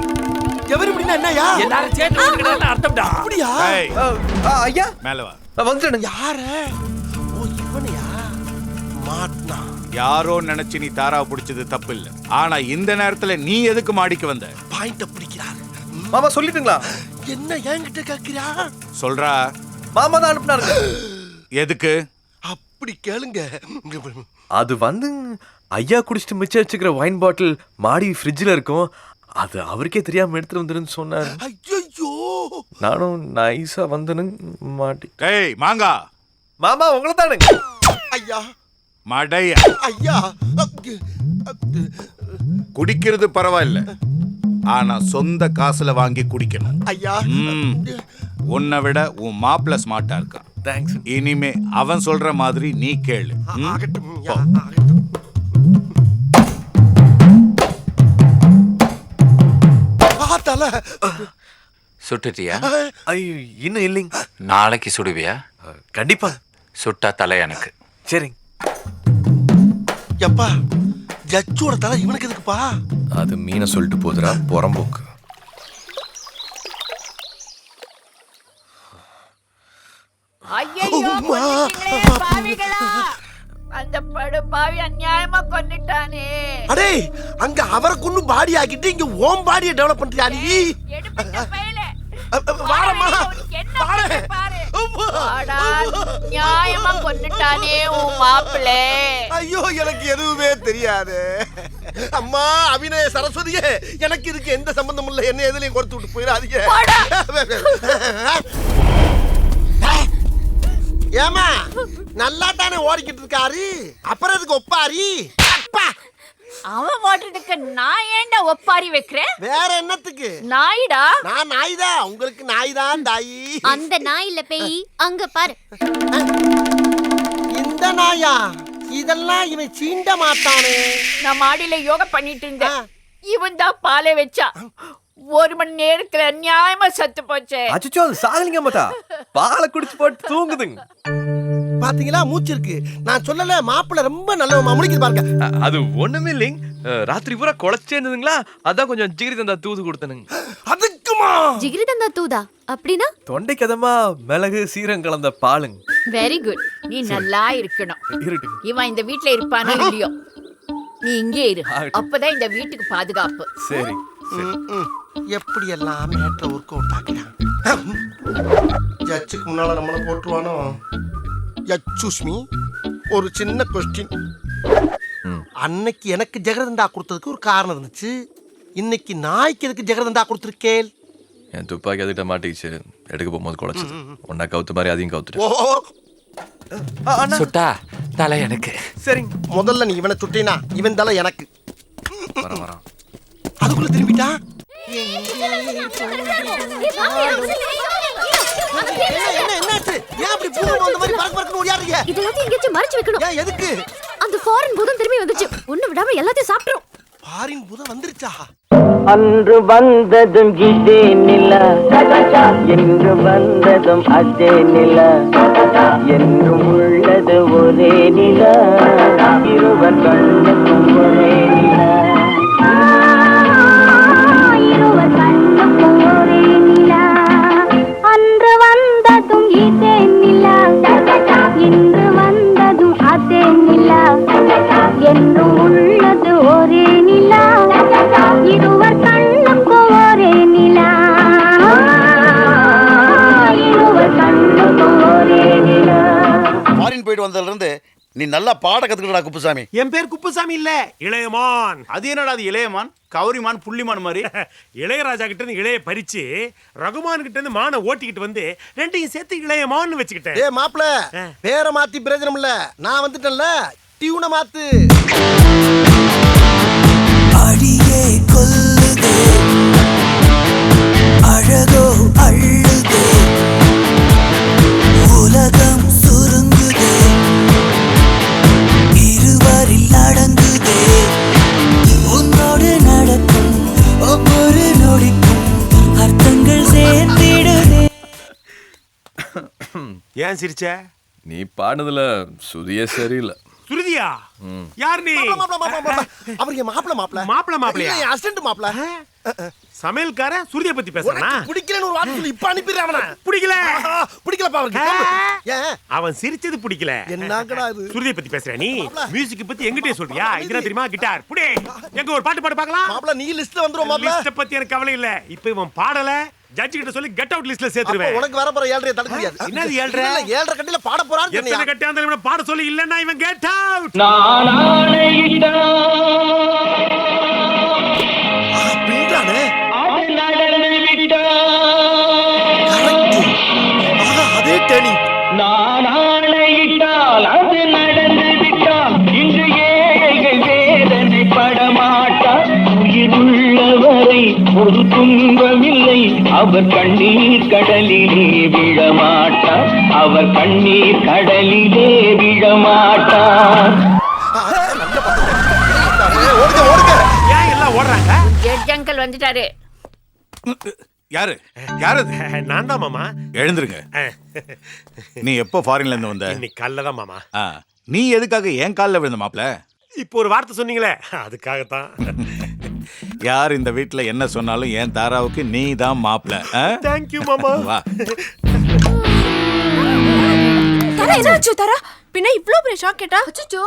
எவரிபடினா என்னயா? எல்லாரும் சேர்ந்து வந்துட்டா அர்த்தம்டா. அப்படியா? ஏய், ஐயா மேல வா. வந்துட்டேனுங்க. யாரு? ஓ இவனையா? மாட்னா. யாரோ நினைச்சு நீ தாராவை பிடிச்சது தப்பு இல்ல. ஆனா இந்த நேரத்துல நீ எதுக்கு மாடிக்கு வந்த? பாயிண்ட பிடிக்கிறாரு. மாமா சொல்லிட்டுங்களா? என்ன என்கிட்ட கேக்குறியா? சொல்றா. மாமா தான் அனுப்புனாருங்க. எதுக்கு? அப்படி கேளுங்க. அது வந்து ஐயா குடிச்சிட்டு மிச்சம் வச்சுக்கிற வைன் பாட்டில் மாடி ஃப்ரிட்ஜில் இருக்கும். அது அவருக்கே தெரியாம எடுத்துட்டு வந்துருன்னு சொன்னாரு. ஐயோ, நானும் நைஸா வந்தனுங்க மாட்டி. டேய் மாங்கா, மாமா உங்களை தானுங்க. ஐயா மடைய. ஐயா, குடிக்கிறது பரவாயில்ல, ஆனா சொந்த காசுல வாங்கி குடிக்கணும். ஐயா, உன்னை விட உன் மாப்பிள்ள ஸ்மார்ட்டா இருக்கான். தேங்க்ஸ். இனிமே அவன் சொல்ற மாதிரி நீ கேளு. ஆகட்டும். தல சுட்டுட்டியா? ஐயோ, இன்னும் இல்லைங்க. நாளைக்கு சுடுவியா? கண்டிப்பா. சுட்டா தலை எனக்கு. சரிங்க. எப்பா, ஜட்ஜோட தலை இவனுக்கு எதுக்குப்பா? அது மீனை சொல்லிட்டு போதுரா புறம்போக்கு. ஐயையோ, கொன்னுட்டீங்களே பாவிகளா! அந்த படு பாவி அநியாயமா கொன்னுட்டானே. அடே, அங்க அவரை கொண்டு பாடி ஆக்கிட்டு இங்க ஓம் பாடியை டெவலப் பண்றியா நீ? எடுப்பட்ட பயலே. வாரம்மா, என்ன பண்ண பாரு. வாடா, நியாயமா கொன்னுட்டானே உன் மாப்பிள்ளை. ஐயோ, எனக்கு எதுவுமே தெரியாது. அம்மா அபிநய சரஸ்வதியே, எனக்கு இதுக்கு எந்த சம்பந்தம் இல்ல. என்ன எதுலயும் கொடுத்து விட்டு போயிடாதீங்க. ஏமா, நல்லா தானே ஓடிக்கிட்டு இருக்காரு, அப்புறம் எதுக்கு ஒப்பாரி? அப்பா, அவன் ஓட்டுறதுக்கு நான் ஏன்டா ஒப்பாரி வைக்கிறேன்? வேற என்னத்துக்கு? நாயிடா. நான் நாய்தான், உங்களுக்கு நாய்தான் தாயி. அந்த நாய் இல்ல பேய், அங்க பாரு. இந்த நாயா? இதெல்லாம் இவன் சீண்ட மாட்டானே. நான் மாடியில யோகா பண்ணிட்டு இருந்தேன். இவன் தான் பாலை வச்சா. 1 மணி நேரத்துல நியாயமா செத்து போச்சு. அச்சோ அது சாகலிங்க மாட்டா, பாலை குடிச்சு போட்டு தூங்குதுங்க. பாத்தீங்களா, மூச்சு இருக்கு. நான் சொல்லல, மாப்பிள்ள ரொம்ப நல்லவமா. முடிக்குது பாருங்க. அது ஒண்ணுமே இல்லைங்க, ராத்திரி பூரா குழச்சே இருந்ததுங்களா, அதான் கொஞ்சம் ஜிகிரி தந்தா தூது கொடுத்தனுங்க. அதுக்குமா ஜிகிரி தந்தா தூதா அப்படின்னா? தொண்டைக்கு அதமா மிளகு சீரகம் கலந்த பாலுங்க. Very good. நீ நல்லா இருக்கணும். இருட்டுங்க. இவன் இந்த வீட்ல இருப்பானோ இல்லையோ, நீ இங்கே இரு. அப்பதான் இந்த வீட்டுக்கு பாதுகாப்பு. சரி. எப்படி எல்லாம் மேட்ரு ஒர்க் அவுட் ஆகிறான். ஜட்ஜுக்கு முன்னால நம்மள போட்டுருவானோ. யச்சுஸ்மி, ஒரு சின்ன கொஸ்டின். அன்னைக்கு எனக்கு ஜெகதண்டா கொடுத்ததுக்கு ஒரு காரணம் இருந்துச்சு. இன்னைக்கு நாய்க்கு எதுக்கு ஜெகதண்டா கொடுத்துருக்கேன்? என் துப்பாக்கி அதுகிட்ட மாட்டிக்கிச்சு, எடுக்க போகும்போது குழச்சு. ஒன்னா கவுத்து மாதிரி அதையும் கவுத்துட்டு. சுட்டா தலை எனக்கு. சரிங்க. முதல்ல நீ இவனை சுட்டினா இவன் தலை எனக்கு. வரான். அதுக்குள்ள திரும்பிட்டா. என்னாச்சு? ஏன் அப்படி பூதம் அந்த மாதிரி பறக்க பறக்க ஓடியாறீங்க? இதெல்லாம் எங்கேயாச்சும் மறைச்சு வைக்கணும். ஏன் எதுக்கு? அந்த ஃபாரின் பூதம் திரும்பி வந்துச்சு. ஒண்ணு விடாம எல்லாத்தையும் சாப்பிட்டுரும். ஃபாரின் பூதம் வந்துருச்சா? அன்று வந்ததும் இதே நிலா, என்று வந்ததும் அதே நிலா, என்றும் உள்ளது ஒரே நிலா, இருவர் கண்ணுக்கும் ஒரே நிலா, இருவர் கண்ணுக்கும் ஒரே நிலா. அன்று வந்ததும் இதே நிலா, இன்று வந்ததும் அதே நிலா, என்றும் உள்ளது ஒரே நிலா, இருவர் கண்ணுக்கும் ஒரே நிலா, இருவர் கண்ணுக்கும் ஒரே நிலா. ஃபாரின் போயிட்டு வந்ததுல இருந்து நீ நல்லா பாட கத்துக்கிட்டா குப்புசாமி. என் பேர் குப்புசாமி இல்ல, இளையமான். அது என்னடா அது இளையமான்? கௌரிமான் புள்ளிமான் மாதிரி. இளையராஜா கிட்ட இருந்து இளைய பறிச்சு ரகுமான் கிட்ட இருந்து மானை ஓட்டிக்கிட்டு வந்து ரெண்டையும் சேர்த்து இளையமான்னு வச்சுக்கிட்டேன். ஏ மாப்ள, பேரை மாத்தி பிரயோஜனம் இல்ல. நான் வந்துட்டேன்ல, டியூனை மாத்து. அடியே கொல்லுதே, அழகோ அள்ளுதே, உலகம் சுருங்குதே, இருவரில் அடங்குதே, உன்னோடு நடக்கும் ஒவ்வொரு நொடிக்கும் அர்த்தங்கள் சேர்த்திடுதே. ஏன் சிரிச்ச? நீ பாடுனதுல சுதியே சரியில்லை. சுருதியா? யார் நீ? அவருக்கு மாப்ள மாப்ள. மாப்பிள மாப்பிளையா? அசிஸ்டன்ட் மாப்ள. சமையல்காரன் சுருதியை பத்தி பேசுறானா? பிடிக்கலன்னு ஒரு வார்த்தை சொல்லி இப்ப அனுப்பிடுறேன் அவனை. பிடிக்கல. பிடிக்கலப்பா அவருக்கு. ஏன்? அவன் சிரிச்சது பிடிக்கல. என்னங்கடா இது? சுருதியை பத்தி பேசுற நீ? மியூசிக் பத்தி எங்கிட்டே சொல்றியா? இதெல்லாம் தெரியுமா? கிட்டார் புடி. எங்க ஒரு பாட்டு பாடு பார்க்கலாம். மாப்ள நீ லிஸ்ட்ல வந்துரும் மாப்ள. லிஸ்ட் பத்தி எனக்கு கவலை இல்ல. இப்போ இவன் பாடல, ஜட்ஜ் கிட்ட சொல்லி கெட் அவுட் லிஸ்ட்ல சேர்த்துருவேன். உனக்கு வர போற 7:30 தடுக்க முடியாது. என்னது 7:30? 7:30 கட்டில பாட போறான்னு சொன்னியா? எத்தனை கட்டி அந்த பாட சொல்லி இல்லன்னா இவன் கெட் அவுட். நான் ஆணையிட்டான், பின்றானே அது நடந்து விட்டான். அதே டேனி. நான் ஆணையிட்டால் அது நடந்து விட்டால் இன்று ஏழைகள் வேதனை படமாட்டார். உயிர் உள்ளவரை ஒரு துன்பமில்லை, அவர் கண்ணீர் கடலிலே விழமாட்டார், அவர் கண்ணீர் கடலிலே விழமாட்டார். ஏன் எல்லாம் ஓடுறாங்க? ஜட்ஜ் அங்கிள் வந்துட்டாரு. யாரு யாரு? நான் தான் மாமா. எழுந்திருங்க. நீ எப்போ ஃபாரின்ல இருந்து வந்த? இன்னைக்கு காலைல தான் மாமா. நீ எதுக்காக என் காலில் விழுந்த மாப்ள? இப்போ ஒரு வார்த்தை சொன்னீங்களே, அதுக்காகத்தான். யார் இந்த வீட்டுல என்ன சொன்னாலும் என் தாராவுக்கு நீ தான் மாப்ள. தேங்க்யூ மாமா. வா. தரா, என்னாச்சு தரா? பின்ன இவ்ளோ பெரிய ஷாக் கேட்டா? அச்சச்சோ.